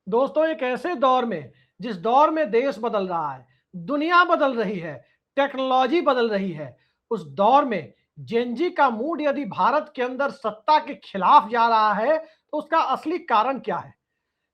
दोस्तों, एक ऐसे दौर में जिस दौर में देश बदल रहा है, दुनिया बदल रही है, टेक्नोलॉजी बदल रही है, उस दौर में जेनजी का मूड यदि भारत के अंदर सत्ता के खिलाफ जा रहा है, तो उसका असली कारण क्या है?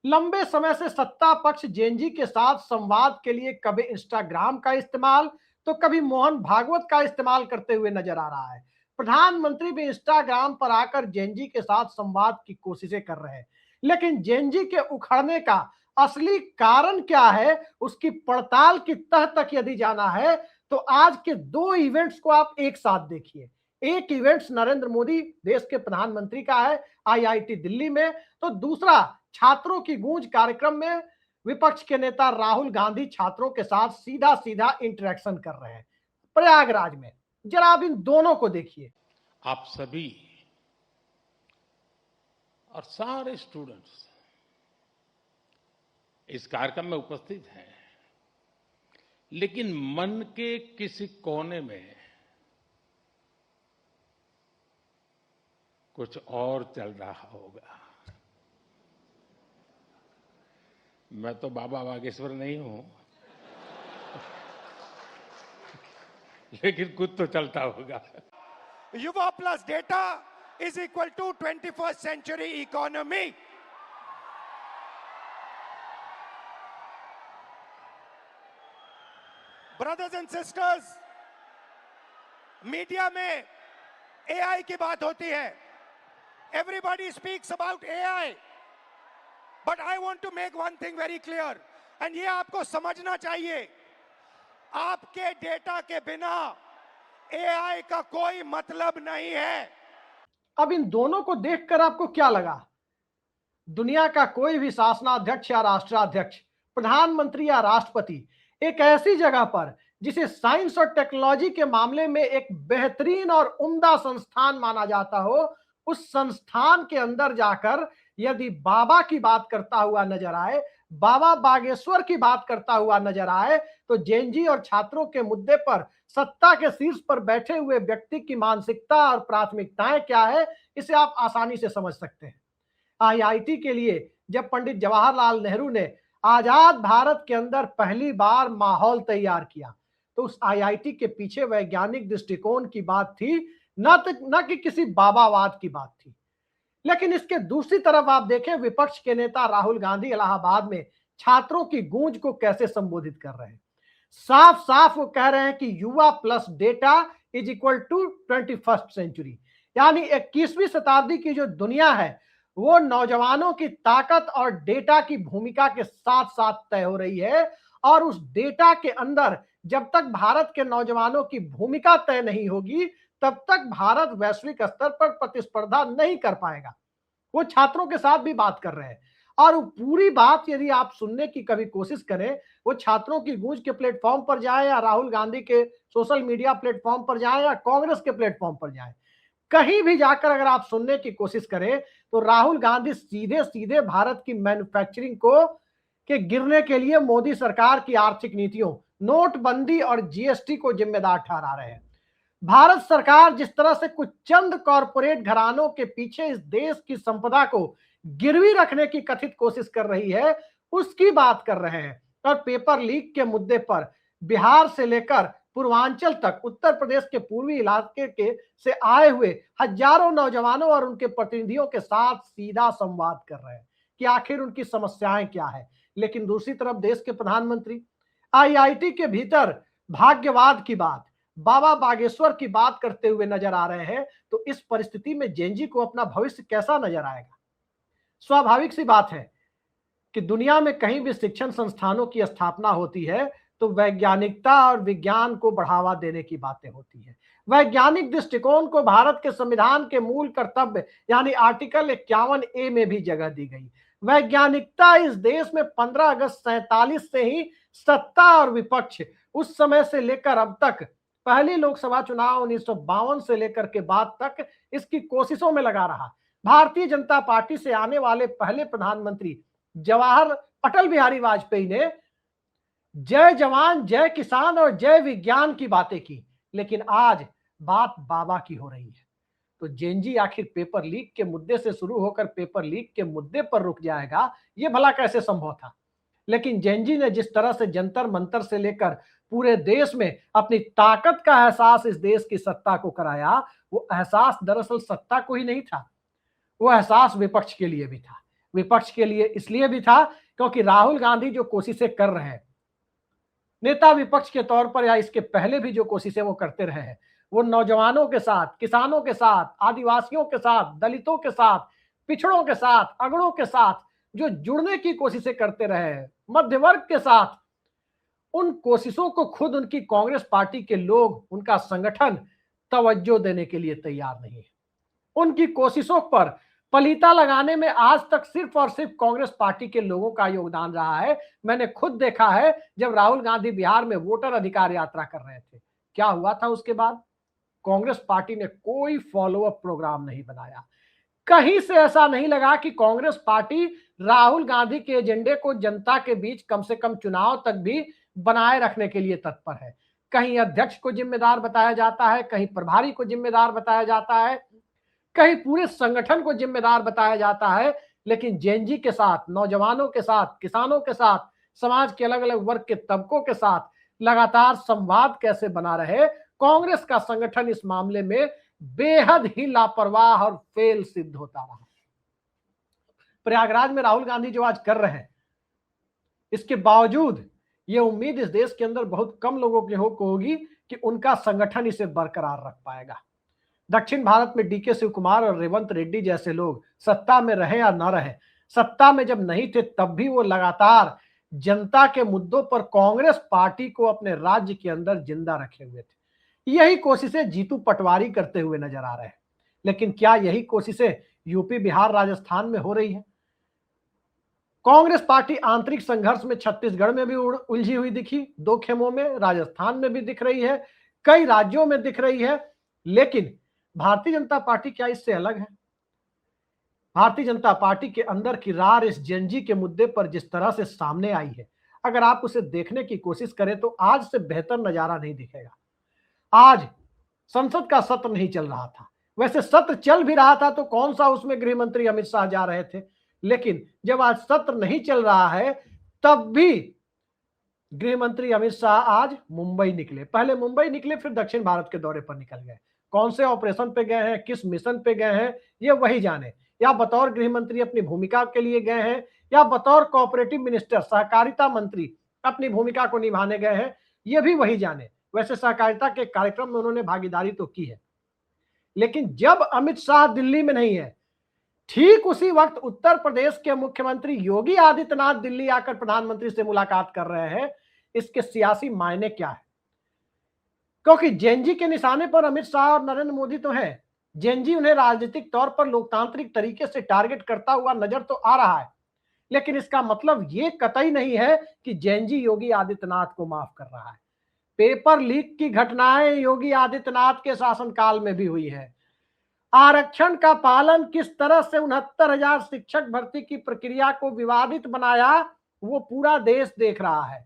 लंबे समय से सत्ता पक्ष जेनजी के साथ संवाद के लिए कभी इंस्टाग्राम का इस्तेमाल तो कभी मोहन भागवत का इस्तेमाल करते हुए नजर आ रहा है। प्रधानमंत्री भी इंस्टाग्राम पर आकर जेनजी के साथ संवाद की कोशिशें कर रहे हैं, लेकिन जेनजी के उखड़ने का असली कारण क्या है, उसकी पड़ताल की तह तक यदि जाना है तो आज के दो इवेंट्स को आप एक साथ देखिए। एक इवेंट्स नरेंद्र मोदी देश के प्रधानमंत्री का है, आईआईटी दिल्ली में। तो दूसरा छात्रों की गूंज कार्यक्रम में विपक्ष के नेता राहुल गांधी छात्रों के साथ सीधा सीधा इंटरेक्शन कर रहे हैं प्रयागराज में। जरा आप इन दोनों को देखिए। आप सभी और सारे स्टूडेंट्स इस कार्यक्रम में उपस्थित हैं, लेकिन मन के किसी कोने में कुछ और चल रहा होगा। मैं तो बाबा बागेश्वर नहीं हूं, लेकिन कुछ तो चलता होगा। युवा plus data is equal to 21st century economy. Brothers and sisters, media में AI की बात होती है. Everybody speaks about AI. But I want to make one thing very clear. And ये आपको समझना चाहिए. आपके डेटा के बिना AI का कोई मतलब नहीं है. अब इन दोनों को देखकर आपको क्या लगा? दुनिया का कोई भी शासनाध्यक्ष या राष्ट्राध्यक्ष, प्रधानमंत्री या राष्ट्रपति एक ऐसी जगह पर जिसे साइंस और टेक्नोलॉजी के मामले में एक बेहतरीन और उम्दा संस्थान माना जाता हो, उस संस्थान के अंदर जाकर यदि बाबा की बात करता हुआ नजर आए, बाबा बागेश्वर की बात करता हुआ नजर आए, तो जेनजी और छात्रों के मुद्दे पर सत्ता के शीर्ष पर बैठे हुए व्यक्ति की मानसिकता और प्राथमिकताएं क्या है, इसे आप आसानी से समझ सकते हैं। आईआईटी के लिए जब पंडित जवाहरलाल नेहरू ने आजाद भारत के अंदर पहली बार माहौल तैयार किया, तो उस आईआईटी के पीछे वैज्ञानिक दृष्टिकोण की बात थी, न कि किसी बाबावाद की बात थी। लेकिन इसके दूसरी तरफ आप देखें, विपक्ष के नेता राहुल गांधी इलाहाबाद में छात्रों की गूंज को कैसे संबोधित कर रहे हैं। साफ साफ वो कह रहे हैं कि युवा plus data is equal to 21st century, यानी 21वीं शताब्दी की जो दुनिया है वो नौजवानों की ताकत और डेटा की भूमिका के साथ साथ तय हो रही है। और उस डेटा के अंदर जब तक भारत के नौजवानों की भूमिका तय नहीं होगी, तब तक भारत वैश्विक स्तर पर प्रतिस्पर्धा नहीं कर पाएगा। वो छात्रों के साथ भी बात कर रहे हैं, और पूरी बात यदि आप सुनने की कभी कोशिश करें, वो छात्रों की गूंज के प्लेटफॉर्म पर जाए या राहुल गांधी के सोशल मीडिया प्लेटफॉर्म पर जाए या कांग्रेस के प्लेटफॉर्म पर जाए, कहीं भी जाकर अगर आप सुनने की कोशिश करें तो राहुल गांधी सीधे सीधे भारत की मैन्युफैक्चरिंग को के गिरने के लिए मोदी सरकार की आर्थिक नीतियों, नोटबंदी और जीएसटी को जिम्मेदार ठहरा रहे हैं। भारत सरकार जिस तरह से कुछ चंद कॉरपोरेट घरानों के पीछे इस देश की संपदा को गिरवी रखने की कथित कोशिश कर रही है, उसकी बात कर रहे हैं। और पेपर लीक के मुद्दे पर बिहार से लेकर पूर्वांचल तक उत्तर प्रदेश के पूर्वी इलाके के से आए हुए हजारों नौजवानों और उनके प्रतिनिधियों के साथ सीधा संवाद कर रहे हैं कि आखिर उनकी समस्याएं क्या है। लेकिन दूसरी तरफ देश के प्रधानमंत्री आईआईटी के भीतर भाग्यवाद की बात, बाबा बागेश्वर की बात करते हुए नजर आ रहे हैं। तो इस परिस्थिति में जेनजी को अपना भविष्य कैसा नजर आएगा? स्वाभाविक सी बात है कि दुनिया में कहीं भी शिक्षण संस्थानों की स्थापना होती है तो वैज्ञानिकता और विज्ञान को बढ़ावा देने की बातें होती है। वैज्ञानिक दृष्टिकोण को भारत के संविधान के मूल कर्तव्य यानी आर्टिकल 51A में भी जगह दी गई। वैज्ञानिकता इस देश में 15 अगस्त 47 से ही सत्ता और विपक्ष उस समय से लेकर अब तक, पहली लोकसभा चुनाव 1952 से लेकर के बाद तक इसकी कोशिशों में लगा रहा। भारतीय जनता पार्टी से आने वाले पहले प्रधानमंत्री अटल बिहारी वाजपेयी ने जय जवान, जय किसान और जय विज्ञान की बातें की, लेकिन आज बात बाबा की हो रही है। तो जेनजी आखिर पेपर लीक के मुद्दे से शुरू होकर पेपर लीक के मुद्दे पर रुक जाएगा, ये भला कैसे संभव था। लेकिन जेनजी ने जिस तरह से जंतर मंतर से लेकर पूरे देश में अपनी ताकत का एहसास इस देश की सत्ता को कराया, वो एहसास दरअसल सत्ता को ही नहीं था, वो एहसास विपक्ष के लिए भी था। विपक्ष के लिए इसलिए भी था क्योंकि राहुल गांधी जो कोशिशें कर रहे हैं, नेता विपक्ष के तौर पर या इसके पहले भी जो कोशिशें वो करते रहे हैं, वो नौजवानों के साथ, किसानों के साथ, आदिवासियों के साथ, दलितों के साथ, पिछड़ों के साथ, अगड़ों के साथ जो जुड़ने की कोशिशें करते रहे हैं, मध्य वर्ग के साथ, उन कोशिशों को खुद उनकी कांग्रेस पार्टी के लोग, उनका संगठन तवज्जो देने के लिए तैयार नहीं है। उनकी कोशिशों पर पलीता लगाने में आज तक सिर्फ और सिर्फ कांग्रेस पार्टी के लोगों का योगदान रहा है। मैंने खुद देखा है जब राहुल गांधी बिहार में वोटर अधिकार यात्रा कर रहे थे, क्या हुआ था उसके बाद? कांग्रेस पार्टी ने कोई फॉलोअप प्रोग्राम नहीं बनाया। कहीं से ऐसा नहीं लगा कि कांग्रेस पार्टी राहुल गांधी के एजेंडे को जनता के बीच कम से कम चुनाव तक भी बनाए रखने के लिए तत्पर है। कहीं अध्यक्ष को जिम्मेदार बताया जाता है, कहीं प्रभारी को जिम्मेदार बताया जाता है, कहीं पूरे संगठन को जिम्मेदार बताया जाता है, लेकिन जेनजी के साथ, नौजवानों के साथ, किसानों के साथ, समाज के अलग अलग वर्ग के तबकों के साथ लगातार संवाद कैसे बना रहे, कांग्रेस का संगठन इस मामले में बेहद ही लापरवाह और फेल सिद्ध होता रहा। प्रयागराज में राहुल गांधी जो आज कर रहे हैं, इसके बावजूद ये उम्मीद इस देश के अंदर बहुत कम लोगों की होगी कि उनका संगठन इसे बरकरार रख पाएगा। दक्षिण भारत में डीके शिव कुमार और रेवंत रेड्डी जैसे लोग सत्ता में रहे या न रहे, सत्ता में जब नहीं थे तब भी वो लगातार जनता के मुद्दों पर कांग्रेस पार्टी को अपने राज्य के अंदर जिंदा रखे हुए थे। यही कोशिशें जीतू पटवारी करते हुए नजर आ रहे हैं। लेकिन क्या यही कोशिशें यूपी, बिहार, राजस्थान में हो रही है? कांग्रेस पार्टी आंतरिक संघर्ष में छत्तीसगढ़ में भी उलझी हुई दिखी, दो खेमों में, राजस्थान में भी दिख रही है, कई राज्यों में दिख रही है। लेकिन भारतीय जनता पार्टी क्या इससे अलग है? भारतीय जनता पार्टी के अंदर की रार इस जेनजी के मुद्दे पर जिस तरह से सामने आई है, अगर आप उसे देखने की कोशिश करें तो आज से बेहतर नजारा नहीं दिखेगा। आज संसद का सत्र नहीं चल रहा था, वैसे सत्र चल भी रहा था तो कौन सा उसमें गृह मंत्री अमित शाह जा रहे थे, लेकिन जब आज सत्र नहीं चल रहा है तब भी गृह मंत्री अमित शाह आज मुंबई निकले। पहले मुंबई निकले, फिर दक्षिण भारत के दौरे पर निकल गए। कौन से ऑपरेशन पे गए हैं, किस मिशन पे गए हैं, ये वही जाने। या बतौर गृह मंत्री अपनी भूमिका के लिए गए हैं, या बतौर कोऑपरेटिव मिनिस्टर, सहकारिता मंत्री अपनी भूमिका को निभाने गए हैं, ये भी वही जाने। वैसे सहकारिता के कार्यक्रम में उन्होंने भागीदारी तो की है, लेकिन जब अमित शाह दिल्ली में नहीं है, ठीक उसी वक्त उत्तर प्रदेश के मुख्यमंत्री योगी आदित्यनाथ दिल्ली आकर प्रधानमंत्री से मुलाकात कर रहे हैं। इसके सियासी मायने क्या है? क्योंकि जेनजी के निशाने पर अमित शाह और नरेंद्र मोदी तो हैं। जेनजी उन्हें राजनीतिक तौर पर लोकतांत्रिक तरीके से टारगेट करता हुआ नजर तो आ रहा है, लेकिन इसका मतलब ये कतई नहीं है कि जेनजी योगी आदित्यनाथ को माफ कर रहा है। पेपर लीक की घटनाएं योगी आदित्यनाथ के शासनकाल में भी हुई है। आरक्षण का पालन किस तरह से 69,000 शिक्षक भर्ती की प्रक्रिया को विवादित बनाया, वो पूरा देश देख रहा है।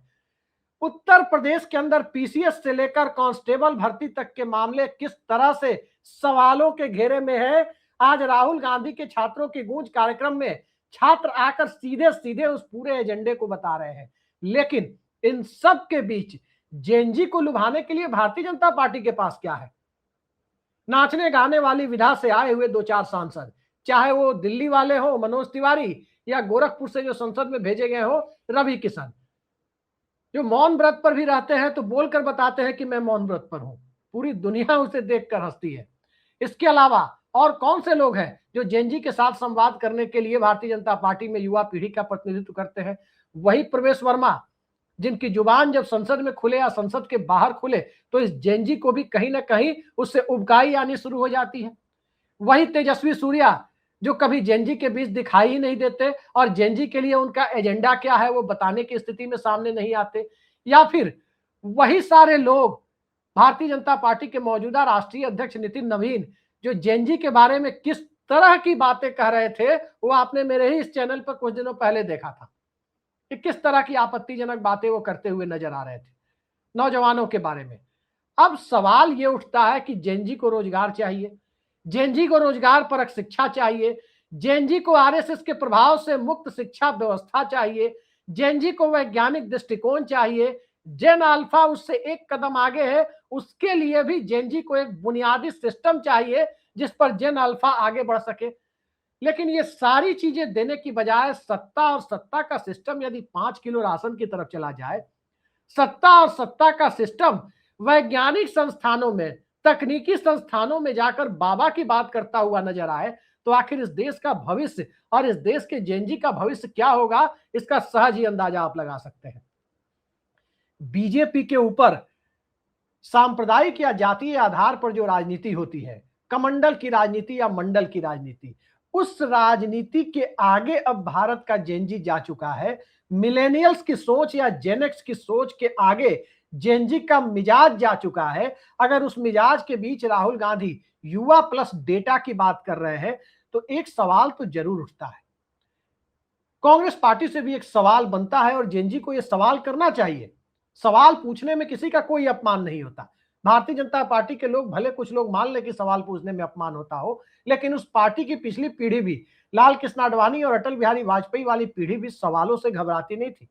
उत्तर प्रदेश के अंदर पीसीएस से लेकर कांस्टेबल भर्ती तक के मामले किस तरह से सवालों के घेरे में है। आज राहुल गांधी के छात्रों की गूंज कार्यक्रम में छात्र आकर सीधे सीधे उस पूरे एजेंडे को बता रहे हैं, लेकिन इन सब के बीच जेनजी को लुभाने के लिए भारतीय जनता पार्टी के पास क्या है? नाचने गाने वाली विधा से आए हुए 2-4 सांसद, चाहे वो दिल्ली वाले हो मनोज तिवारी, या गोरखपुर से जो संसद में भेजे गए हो रवि किशन, जो मौन व्रत पर भी रहते हैं तो बोलकर बताते हैं कि मैं मौन व्रत पर हूं। पूरी दुनिया उसे देखकर हंसती है। इसके अलावा और कौन से लोग हैं जो जेनजी के साथ संवाद करने के लिए भारतीय जनता पार्टी में युवा पीढ़ी का प्रतिनिधित्व करते हैं? वही प्रवेश वर्मा, जिनकी जुबान जब संसद में खुले या संसद के बाहर खुले तो इस जेनजी को भी कहीं ना कहीं उससे उबकाई आनी शुरू हो जाती है। वही तेजस्वी सूर्या, जो कभी जेनजी के बीच दिखाई ही नहीं देते और जेनजी के लिए उनका एजेंडा क्या है वो बताने की स्थिति में सामने नहीं आते। या फिर वही सारे लोग, भारतीय जनता पार्टी के मौजूदा राष्ट्रीय अध्यक्ष नितिन नवीन, जो जेनजी के बारे में किस तरह की बातें कह रहे थे वो आपने मेरे ही इस चैनल पर कुछ दिनों पहले देखा था कि किस तरह की आपत्तिजनक बातें वो करते हुए नजर आ रहे थे नौजवानों के बारे में। अब सवाल ये उठता है कि जेनजी को रोजगार चाहिए, जेएनजी को रोजगार परक शिक्षा चाहिए, जेएनजी को आरएसएस के प्रभाव से मुक्त शिक्षा व्यवस्था चाहिए, जेएनजी को वैज्ञानिक दृष्टिकोण चाहिए। जेन अल्फा उससे एक कदम आगे है, उसके लिए भी जेएनजी को एक बुनियादी सिस्टम चाहिए जिस पर जेन अल्फा आगे बढ़ सके। लेकिन ये सारी चीजें देने की बजाय सत्ता और सत्ता का सिस्टम यदि 5 किलो राशन की तरफ चला जाए, सत्ता और सत्ता का सिस्टम वैज्ञानिक संस्थानों में, तकनीकी संस्थानों में जाकर बाबा की बात करता हुआ नजर आए, तो आखिर इस देश का भविष्य और इस देश के जेएनजी का भविष्य क्या होगा, इसका सहज ही अंदाजा आप लगा सकते हैं। बीजेपी के ऊपर सांप्रदायिक या जातीय आधार पर जो राजनीति होती है, कमंडल की राजनीति या मंडल की राजनीति, उस राजनीति के आगे अब भारत का जेएनजी जा चुका है। मिलेनियल्स की सोच या जेनेक्स की सोच के आगे जेएनजी का मिजाज जा चुका है। अगर उस मिजाज के बीच राहुल गांधी युवा प्लस डेटा की बात कर रहे हैं, तो एक सवाल तो जरूर उठता है। कांग्रेस पार्टी से भी एक सवाल बनता है और जेएनजी को यह सवाल करना चाहिए। सवाल पूछने में किसी का कोई अपमान नहीं होता। भारतीय जनता पार्टी के लोग भले कुछ लोग मान ले कि सवाल पूछने में अपमान होता हो, लेकिन उस पार्टी की पिछली पीढ़ी भी, लाल कृष्ण आडवाणी और अटल बिहारी वाजपेयी वाली पीढ़ी भी सवालों से घबराती नहीं थी।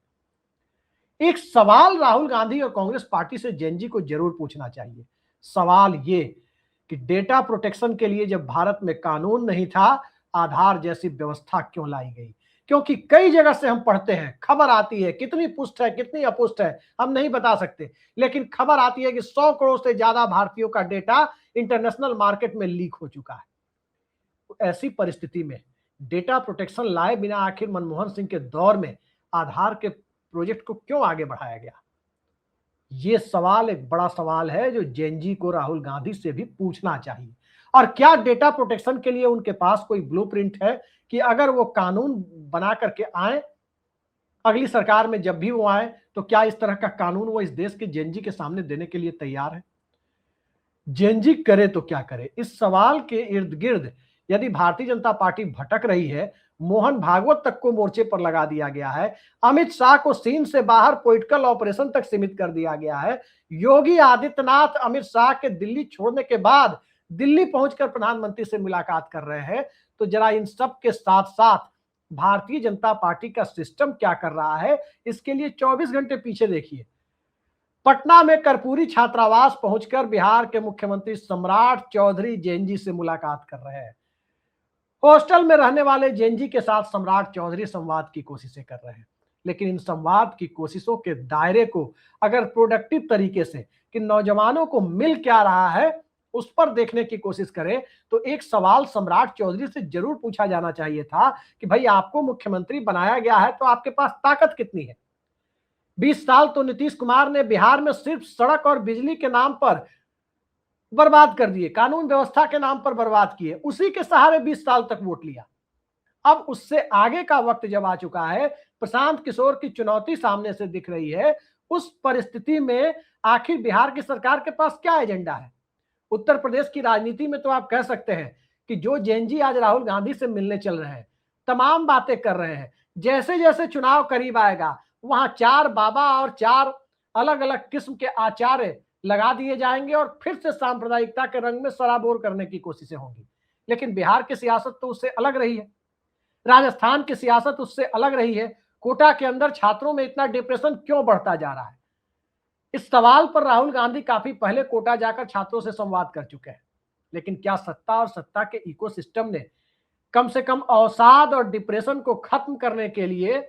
एक सवाल राहुल गांधी और कांग्रेस पार्टी से जेएनजी को जरूर पूछना चाहिए। सवाल ये कि डेटा प्रोटेक्शन के लिए जब भारत में कानून नहीं था, आधार जैसी व्यवस्था क्यों लाई गई? क्योंकि कई जगह से हम पढ़ते हैं, खबर आती है, कितनी पुष्ट है कितनी अपुष्ट है हम नहीं बता सकते, लेकिन खबर आती है कि 100 करोड़ से ज्यादा भारतीयों का डेटा इंटरनेशनल मार्केट में लीक हो चुका है। तो ऐसी परिस्थिति में डेटा प्रोटेक्शन लाए बिना आखिर मनमोहन सिंह के दौर में आधार के प्रोजेक्ट को क्यों आगे बढ़ाया गया? ये सवाल एक बड़ा सवाल है जो जेएनजी को राहुल गांधी से भी पूछना चाहिए। और क्या डेटा प्रोटेक्शन के लिए उनके पास कोई ब्लूप्रिंट है कि अगर वो कानून बना करके आए, अगली सरकार में जब भी वो आए, तो क्या इस तरह का कानून वो इस देश के जेएनजी के सामने देने के लिए तैयार है? जेएनजी करे तो क्या करे? इस सवाल के इर्द गिर्द यदि भारतीय जनता पार्टी भटक रही है, मोहन भागवत तक को मोर्चे पर लगा दिया गया है, अमित शाह को सीन से बाहर पॉलिटिकल ऑपरेशन तक सीमित कर दिया गया है, योगी आदित्यनाथ अमित शाह के दिल्ली छोड़ने के बाद दिल्ली पहुंचकर प्रधानमंत्री से मुलाकात कर रहे हैं, तो जरा इन सब के साथ साथ भारतीय जनता पार्टी का सिस्टम क्या कर रहा है, इसके लिए 24 घंटे पीछे देखिए। पटना में कर्पूरी छात्रावास पहुंचकर बिहार के मुख्यमंत्री सम्राट चौधरी जेएनजी से मुलाकात कर रहे हैं। हॉस्टल में रहने वाले जेएनजी के साथ सम्राट चौधरी संवाद की कोशिशें कर रहे हैं, लेकिन इन संवाद की कोशिशों के दायरे को अगर प्रोडक्टिव तरीके से कि नौजवानों को मिल क्या रहा है उस पर देखने की कोशिश करें, तो एक सवाल सम्राट चौधरी से जरूर पूछा जाना चाहिए था कि भाई आपको मुख्यमंत्री बनाया गया है तो आपके पास ताकत कितनी है? 20 साल तो नीतीश कुमार ने बिहार में सिर्फ सड़क और बिजली के नाम पर बर्बाद कर दिए, कानून व्यवस्था के नाम पर बर्बाद किए, उसी के सहारे 20 साल तक वोट लिया। अब उससे आगे का वक्त जब आ चुका है, प्रशांत किशोर की चुनौती सामने से दिख रही है, उस परिस्थिति में आखिर बिहार की सरकार के पास क्या एजेंडा है? उत्तर प्रदेश की राजनीति में तो आप कह सकते हैं कि जो जेएनजी आज राहुल गांधी से मिलने चल रहे हैं, तमाम बातें कर रहे हैं, जैसे जैसे चुनाव करीब आएगा वहां 4 बाबा और 4 अलग अलग किस्म के आचार्य लगा दिए जाएंगे और फिर से सांप्रदायिकता के रंग में सराबोर करने की कोशिशें होंगी। लेकिन बिहार की सियासत तो उससे अलग रही है, राजस्थान की सियासत उससे अलग रही है। कोटा के अंदर छात्रों में इतना डिप्रेशन क्यों बढ़ता जा रहा है? इस सवाल पर राहुल गांधी काफी पहले कोटा जाकर छात्रों से संवाद कर चुके हैं, लेकिन क्या सत्ता और सत्ता के इकोसिस्टम ने कम से कम अवसाद और डिप्रेशन को खत्म करने के लिए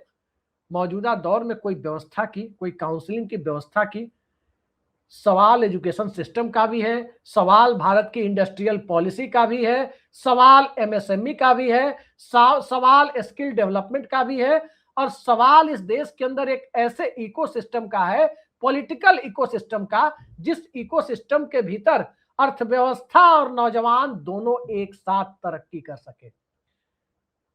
मौजूदा दौर में कोई व्यवस्था की, कोई काउंसलिंग की व्यवस्था की? सवाल एजुकेशन सिस्टम का भी है, सवाल भारत की इंडस्ट्रियल पॉलिसी का भी है, सवाल एमएसएमई का भी है, सवाल स्किल डेवलपमेंट का भी है, और सवाल इस देश के अंदर एक ऐसे इकोसिस्टम का है, पॉलिटिकल इकोसिस्टम का, जिस इकोसिस्टम के भीतर अर्थव्यवस्था और नौजवान दोनों एक साथ तरक्की कर सके।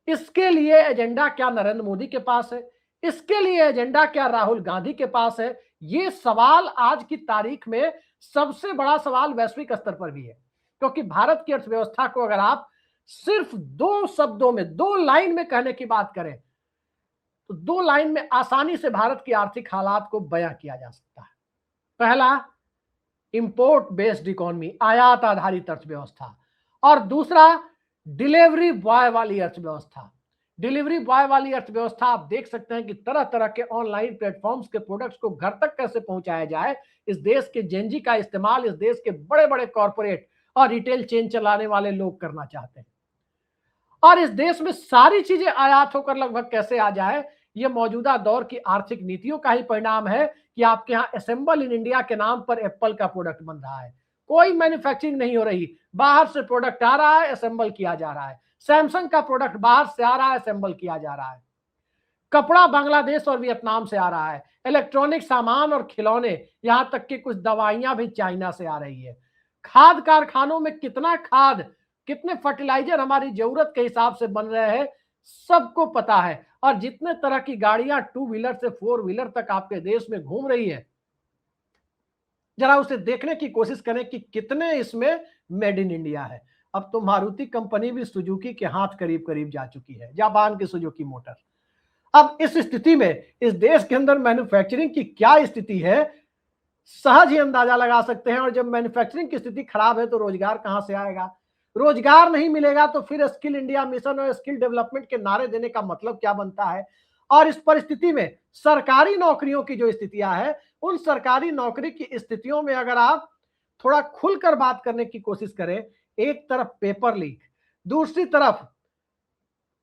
इसके लिए एजेंडा क्या नरेंद्र मोदी के पास है? इसके लिए एजेंडा क्या राहुल गांधी के पास है? ये सवाल आज की तारीख में सबसे बड़ा सवाल वैश्विक स्तर पर भी है, क्योंकि भारत की अर्थव्यवस्था को अगर आप सिर्फ 2 शब्दों में, 2 लाइन में कहने की बात करें, तो 2 लाइन में आसानी से भारत की आर्थिक हालात को बयां किया जा सकता है। पहला, इंपोर्ट बेस्ड इकोनॉमी, आयात आधारित अर्थव्यवस्था, और दूसरा डिलीवरी बॉय वाली अर्थव्यवस्था। डिलीवरी बॉय वाली अर्थव्यवस्था आप देख सकते हैं कि तरह तरह के ऑनलाइन प्लेटफॉर्म्स के प्रोडक्ट्स को घर तक कैसे पहुंचाया जाए। इस देश के जेनजी का इस्तेमाल इस देश के बड़े बड़े कॉर्पोरेट और रिटेल चेन चलाने वाले लोग करना चाहते हैं। और इस देश में सारी चीजें आयात होकर लगभग कैसे आ जाए, यह मौजूदा दौर की आर्थिक नीतियों का ही परिणाम है कि आपके यहां असेंबल इन इंडिया के नाम पर एप्पल का प्रोडक्ट बन रहा है। कोई मैन्युफैक्चरिंग नहीं हो रही, बाहर से प्रोडक्ट आ रहा है, असेंबल किया जा रहा है। सैमसंग का प्रोडक्ट बाहर से आ रहा है, असेंबल किया जा रहा है। कपड़ा बांग्लादेश और वियतनाम से आ रहा है। इलेक्ट्रॉनिक सामान और खिलौने, यहां तक कि कुछ दवाइयां भी चाइना से आ रही है। खाद कारखानों में कितना खाद, कितने फर्टिलाइजर हमारी जरूरत के हिसाब से बन रहे हैं, सबको पता है। और जितने तरह की गाड़ियां 2 व्हीलर से 4 व्हीलर तक आपके देश में घूम रही है, जरा उसे देखने की कोशिश करें कि कितने इसमें मेड इन इंडिया है। अब तो मारुति कंपनी भी सुजुकी के हाथ करीब करीब जा चुकी है, जापान की सुजुकी मोटर। अब इस स्थिति में इस देश के अंदर मैन्युफैक्चरिंग की क्या स्थिति है, सहज ही अंदाजा लगा सकते हैं। और जब मैन्युफैक्चरिंग की स्थिति खराब है तो रोजगार कहां से आएगा? रोजगार नहीं मिलेगा तो फिर स्किल इंडिया मिशन और स्किल डेवलपमेंट के नारे देने का मतलब क्या बनता है? और इस परिस्थिति में सरकारी नौकरियों की जो स्थितियां है, उन सरकारी नौकरी की स्थितियों में अगर आप थोड़ा खुलकर बात करने की कोशिश करें, एक तरफ पेपर लीक, दूसरी तरफ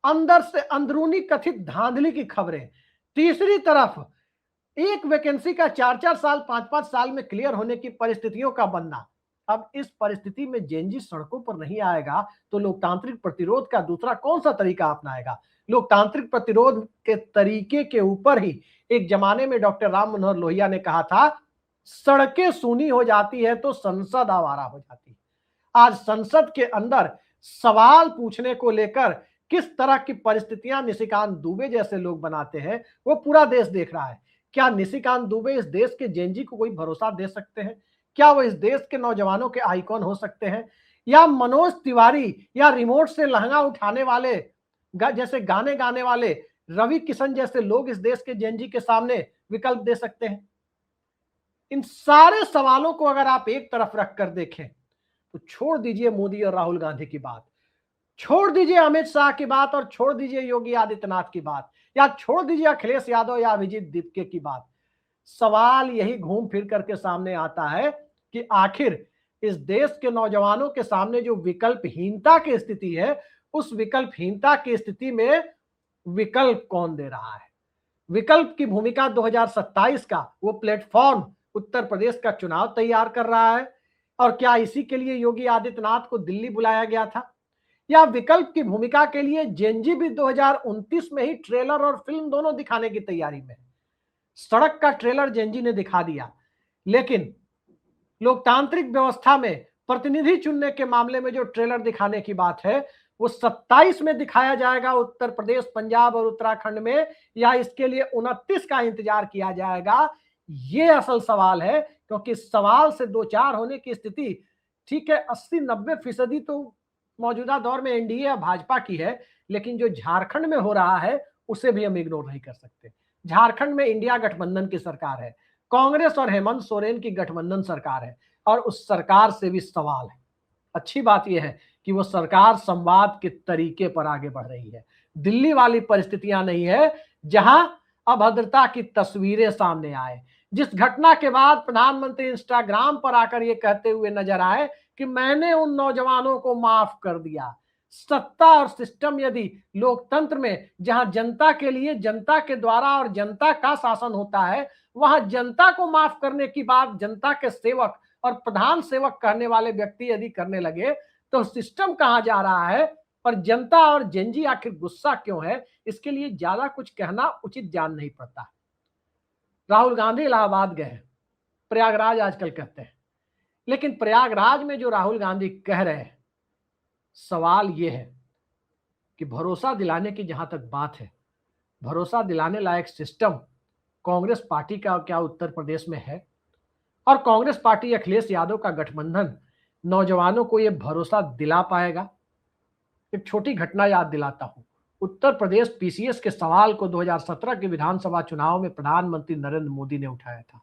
अंदर से अंदरूनी कथित धांधली की खबरें, तीसरी तरफ एक वैकेंसी का 4-4 साल 5-5 साल में क्लियर होने की परिस्थितियों का बनना। अब इस परिस्थिति में जेनजी सड़कों पर नहीं आएगा तो लोकतांत्रिक प्रतिरोध का दूसरा कौन सा तरीका अपनाएगा? लोकतांत्रिक प्रतिरोध के तरीके के ऊपर ही एक जमाने में डॉक्टर राम मनोहर लोहिया ने कहा था, सड़कें सूनी हो जाती है तो संसद आवारा हो जाती है। आज संसद के अंदर सवाल पूछने को लेकर किस तरह की परिस्थितियां निशिकांत दुबे जैसे लोग बनाते हैं, वो पूरा देश देख रहा है। क्या निशिकांत दुबे इस देश के जेनजी को कोई भरोसा दे सकते हैं? क्या वो इस देश के नौजवानों के आइकॉन हो सकते हैं? या मनोज तिवारी या रिमोट से लहंगा उठाने वाले जैसे गाने गाने वाले रवि किशन जैसे लोग इस देश के जेनजी के सामने विकल्प दे सकते हैं? इन सारे सवालों को अगर आप एक तरफ रखकर देखें तो छोड़ दीजिए मोदी और राहुल गांधी की बात, छोड़ दीजिए अमित शाह की बात, और छोड़ दीजिए योगी आदित्यनाथ की बात, या छोड़ दीजिए अखिलेश यादव या अभिजीत दीपके की बात। सवाल यही घूम फिर करके सामने आता है कि आखिर इस देश के नौजवानों के सामने जो विकल्पहीनता की स्थिति है, उस विकल्पहीनता की स्थिति में विकल्प कौन दे रहा है? विकल्प की भूमिका 2027 का वो प्लेटफॉर्म उत्तर प्रदेश का चुनाव तैयार कर रहा है। और क्या इसी के लिए योगी आदित्यनाथ को दिल्ली बुलाया गया था? या विकल्प की भूमिका के लिए जेनजी भी 2029 में ही ट्रेलर और फिल्म दोनों दिखाने की तैयारी में है? सड़क का ट्रेलर जेनजी ने दिखा दिया, लेकिन लोकतांत्रिक व्यवस्था में प्रतिनिधि चुनने के मामले में जो ट्रेलर दिखाने की बात है, वो 27 में दिखाया जाएगा उत्तर प्रदेश, पंजाब और उत्तराखंड में, या इसके लिए 29 का इंतजार किया जाएगा? ये असल सवाल है। क्योंकि सवाल से दो चार होने की स्थिति, ठीक है, 80-90% तो मौजूदा दौर में एनडीए या भाजपा की है, लेकिन जो झारखंड में हो रहा है उसे भी हम इग्नोर नहीं कर सकते। झारखंड में इंडिया गठबंधन की सरकार है, कांग्रेस और हेमंत सोरेन की गठबंधन सरकार है, और उस सरकार से भी सवाल है। अच्छी बात यह है कि वो सरकार संवाद के तरीके पर आगे बढ़ रही है। दिल्ली वाली परिस्थितियां नहीं है जहां अभद्रता की तस्वीरें सामने आए। जिस घटना के बाद प्रधानमंत्री इंस्टाग्राम पर आकर ये कहते हुए नजर आए कि मैंने उन नौजवानों को माफ कर दिया। सत्ता और सिस्टम यदि लोकतंत्र में जहां जनता के लिए, जनता के द्वारा और जनता का शासन होता है, वहां जनता को माफ करने की बात जनता के सेवक और प्रधान सेवक कहने वाले व्यक्ति यदि करने लगे तो सिस्टम कहां जा रहा है? और जनता और जेनजी आखिर गुस्सा क्यों है? इसके लिए ज्यादा कुछ कहना उचित जान नहीं पड़ता। राहुल गांधी इलाहाबाद गए, प्रयागराज आजकल कहते हैं, लेकिन प्रयागराज में जो राहुल गांधी कह रहे हैं, सवाल यह है कि भरोसा दिलाने की जहां तक बात है, भरोसा दिलाने लायक सिस्टम कांग्रेस पार्टी का क्या उत्तर प्रदेश में है? और कांग्रेस पार्टी अखिलेश यादव का गठबंधन नौजवानों को यह भरोसा दिला पाएगा? एक छोटी घटना याद दिलाता हूं। उत्तर प्रदेश पीसीएस के सवाल को 2017 के विधानसभा चुनाव में प्रधानमंत्री नरेंद्र मोदी ने उठाया था।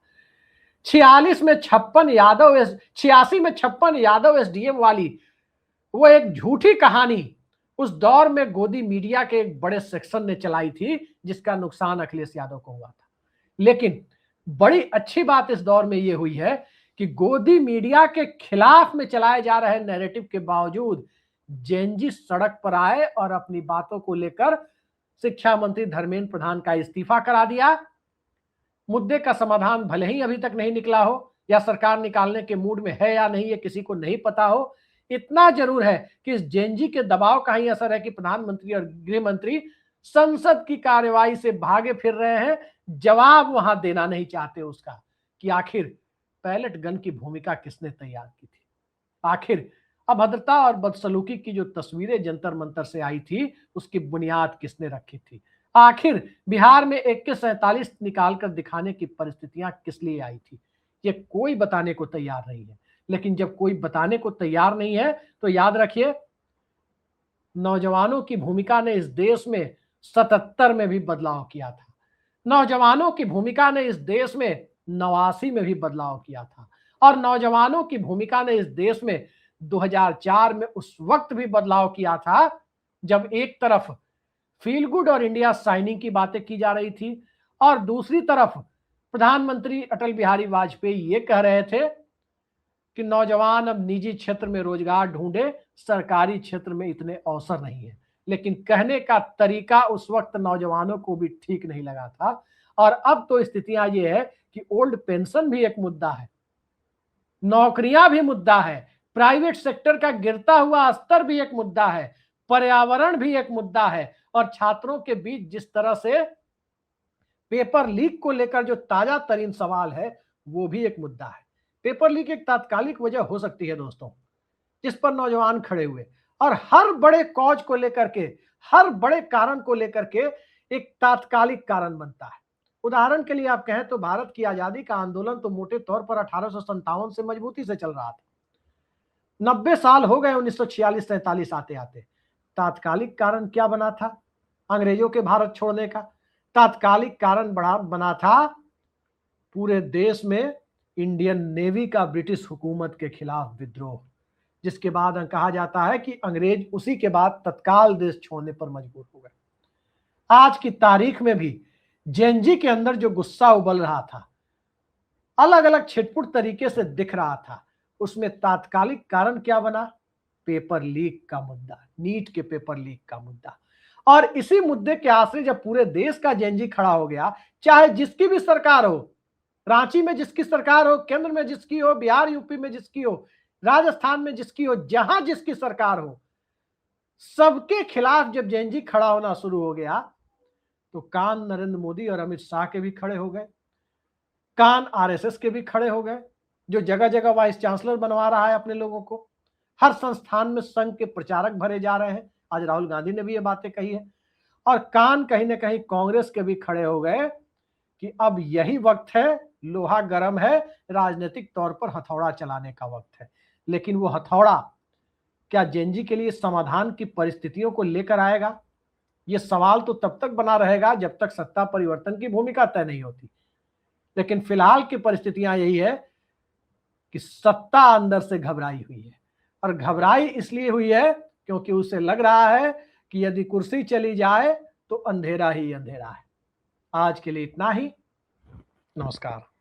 86 में 56 यादव एसडीएम वाली वो एक झूठी कहानी उस दौर में गोदी मीडिया के एक बड़े सेक्शन ने चलाई थी, जिसका नुकसान अखिलेश यादव को हुआ था। लेकिन बड़ी अच्छी बात इस दौर में ये हुई है कि गोदी मीडिया के खिलाफ में चलाए जा रहे नैरेटिव के बावजूद जेएनजी सड़क पर आए और अपनी बातों को लेकर शिक्षा मंत्री धर्मेंद्र प्रधान का इस्तीफा करा दिया। मुद्दे का समाधान भले ही अभी तक नहीं निकला हो या सरकार निकालने के मूड में है या नहीं, ये किसी को नहीं पता हो, इतना जरूर है कि इस जेएनजी के दबाव का ही असर है कि प्रधानमंत्री और गृह मंत्री संसद की कार्यवाही से भागे फिर रहे हैं, जवाब वहां देना नहीं चाहते उसका कि आखिर पैलेट गन की भूमिका किसने तैयार की थी, आखिर अभद्रता और बदसलूकी की जो तस्वीरें जंतर मंतर से आई थी उसकी बुनियाद किसने रखी थी, आखिर बिहार में AK-47 निकालकर दिखाने की परिस्थितियां किस लिए आई थी, ये कोई बताने को तैयार नहीं है। लेकिन जब कोई बताने को तैयार नहीं है तो याद रखिए, नौजवानों की भूमिका ने इस देश में 77 में भी बदलाव किया था, नौजवानों की भूमिका ने इस देश में 89 में भी बदलाव किया था, और नौजवानों की भूमिका ने इस देश में 2004 में उस वक्त भी बदलाव किया था जब एक तरफ फील गुड और इंडिया साइनिंग की बातें की जा रही थी और दूसरी तरफ प्रधानमंत्री अटल बिहारी वाजपेयी ये कह रहे थे कि नौजवान अब निजी क्षेत्र में रोजगार ढूंढे, सरकारी क्षेत्र में इतने अवसर नहीं है। लेकिन कहने का तरीका उस वक्त नौजवानों को भी ठीक नहीं लगा था, और अब तो स्थितियां ये है कि ओल्ड पेंशन भी एक मुद्दा है, नौकरियां भी मुद्दा है, प्राइवेट सेक्टर का गिरता हुआ स्तर भी एक मुद्दा है, पर्यावरण भी एक मुद्दा है, और छात्रों के बीच जिस तरह से पेपर लीक को लेकर जो ताजा तरीन सवाल है वो भी एक मुद्दा है। पेपर लीक एक तात्कालिक वजह हो सकती है दोस्तों, जिस पर नौजवान खड़े हुए, और हर बड़े कॉज को लेकर के, हर बड़े कारण को लेकर के एक तात्कालिक कारण बनता है। उदाहरण के लिए आप कहें तो भारत की आजादी का आंदोलन तो मोटे तौर पर 1857 से मजबूती से चल रहा था, 90 साल हो गए 1946-47 आते आते। तात्कालिक कारण क्या बना था? अंग्रेजों के भारत छोड़ने का। तात्कालिक कारण बना था पूरे देश में इंडियन नेवी का ब्रिटिश हुकूमत के खिलाफ विद्रोह, जिसके बाद कहा जाता है कि अंग्रेज उसी के बाद तत्काल देश छोड़ने पर मजबूर हो गए। आज की तारीख में भी जेएनजी के अंदर जो गुस्सा उबल रहा था, अलग अलग छिटपुट तरीके से दिख रहा था, उसमें तात्कालिक कारण क्या बना? पेपर लीक का मुद्दा, नीट के पेपर लीक का मुद्दा। और इसी मुद्दे के आश्रय जब पूरे देश का जेएनजी खड़ा हो गया, चाहे जिसकी भी सरकार हो, रांची में जिसकी सरकार हो, केंद्र में जिसकी हो, बिहार यूपी में जिसकी हो, राजस्थान में जिसकी हो, जहां जिसकी सरकार हो, सबके खिलाफ जब जेएनजी खड़ा होना शुरू हो गया तो कान नरेंद्र मोदी और अमित शाह के भी खड़े हो गए, कान आरएसएस के भी खड़े हो गए, जो जगह जगह वाइस चांसलर बनवा रहा है अपने लोगों को, हर संस्थान में संघ के प्रचारक भरे जा रहे हैं। आज राहुल गांधी ने भी ये बातें कही है, और कान कहीं ना कहीं कांग्रेस के भी खड़े हो गए कि अब यही वक्त है, लोहा गर्म है, राजनीतिक तौर पर हथौड़ा चलाने का वक्त है। लेकिन वो हथौड़ा क्या जेएनजी के लिए समाधान की परिस्थितियों को लेकर आएगा? ये सवाल तो तब तक बना रहेगा जब तक सत्ता परिवर्तन की भूमिका तय नहीं होती। लेकिन फिलहाल की परिस्थितियां यही है कि सत्ता अंदर से घबराई हुई है, और घबराई इसलिए हुई है क्योंकि उसे लग रहा है कि यदि कुर्सी चली जाए तो अंधेरा ही अंधेरा है। आज के लिए इतना ही, नमस्कार।